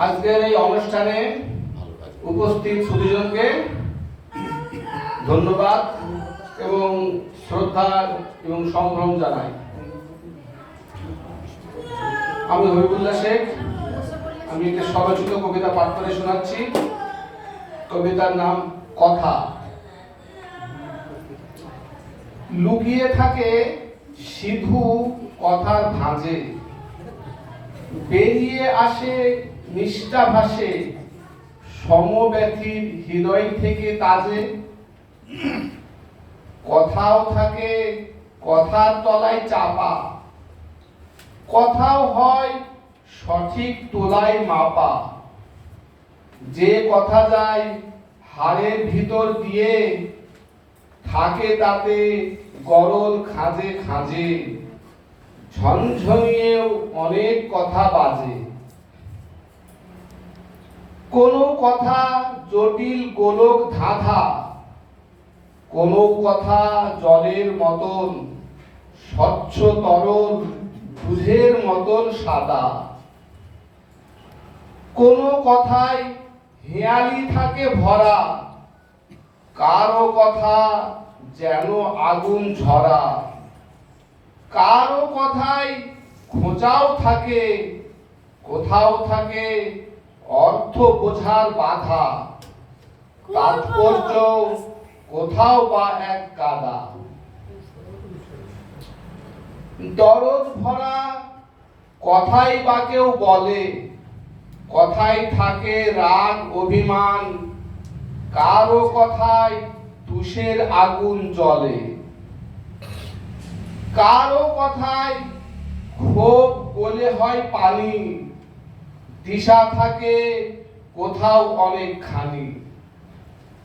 আজকের এই অনুষ্ঠানে উপস্থিত সুধীজনকে ধন্যবাদ এবং শ্রদ্ধা এবং সম্ভ্রম জানাই। আমি হবিবুল্লাহ শেখ। আমি একটি স্বরচিত কবিতা পাঠ করে শোনাচ্ছি। কবিতার নাম কথা। লুকিয়ে থাকে সিধু কথার ভাঁজে, বেরিয়ে আসে নিষ্ঠা ভাসে সমব্যথীর হৃদয় থেকে তাজে। কথাও থাকে কথার তলায় চাপা, কথাও হয় সঠিক তোলায় মাপা। যে কথা যায় হাড়ের ভিতর দিয়ে, থাকে তাতে গরল খাঁজে খাঁজে। ঝনঝনিয়েও অনেক কথা বাজে। কোনো কথা জটিল গোলক ধাঁধা, কোনো কথা জলের মতন স্বচ্ছ তরল দুধের মতন সাদা। কোনো কথায় হেয়ালি থাকে ভরা, কারো কথা যেন আগুন ঝরা। কারো কথায় খোঁচাও থাকে, কোথাও থাকে অর্থ বোঝার বাধা। তাৎপর্য কোথাও বা এক কাদা। দরদ ভরা কথাই বা কেউ বলে, কথায় থাকে রাগ অভিমান। কারো কথায় তুষের আগুন জ্বলে, কারো কথায় ক্ষোভ গলে হয় পানি। দিশা থাকে কোথাও অনেকখানি।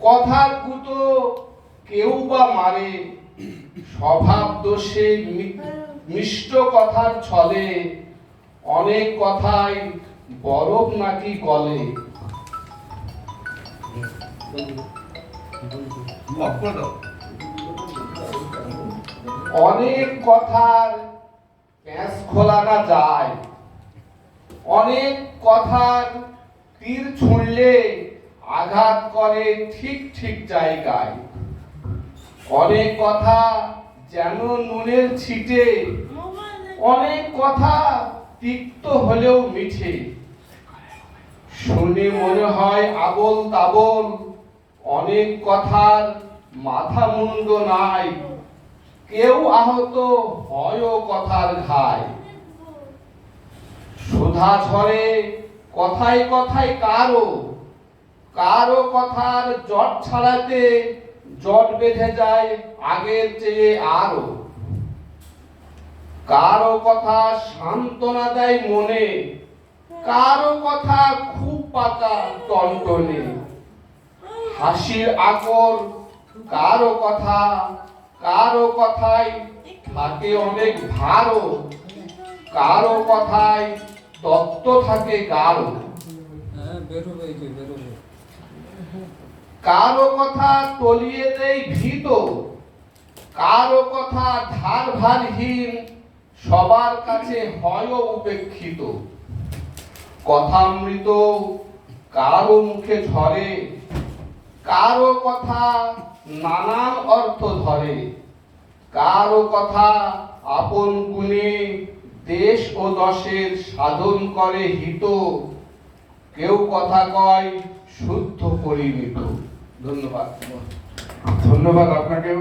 কথার কুতো কেউ বা মারে, স্বভাব দোষে মিষ্ট কথার ছলে। অনেক কথায় বরফ নাকি গলে। অনেক কথার প্যাঁচ খোলানো যায়, অনেক কথার তীর ছুঁড়লে আঘাত করে ঠিক ঠিক জায়গায়। অনেক কথা যেন নুনের ছিটে, অনেক কথা তিক্ত হলেও মিঠে। শুনে মনে হয় আবোল তাবোল, অনেক কথার মাথা মুন্ড নাই। কেউ আহত হয়ও কথার ঘায়। সুধা ঝরে কথায় কথায় কারো, কারো কথার জট ছাড়াতে জট বেঁধে যায় আগের চেয়ে আরো। কারো কথা সান্ত্বনা দেয় মনে, কারো কথা খুব পাকা টনটনে। হাসির আকর কারো কথা, কারো কথায় থাকে অনেক ভারও। কারো কথায় তত্ত্ব থাকে গাঢ়। কারো কথা তলিয়ে দেয় ভীত, কারো কথা ধার ভারহীন। সবার কাছে হয় উপেক্ষিত। কথামৃত কারো মুখে ঝরে, কারো কথা নানান অর্থ ধরে। কারো কথা আপন গুণে দেশ ও দশের সাধন করে হিত। কেউ কথা কয় শুদ্ধ পরিমিত। ধন্যবাদ। ধন্যবাদ আপনাকেও।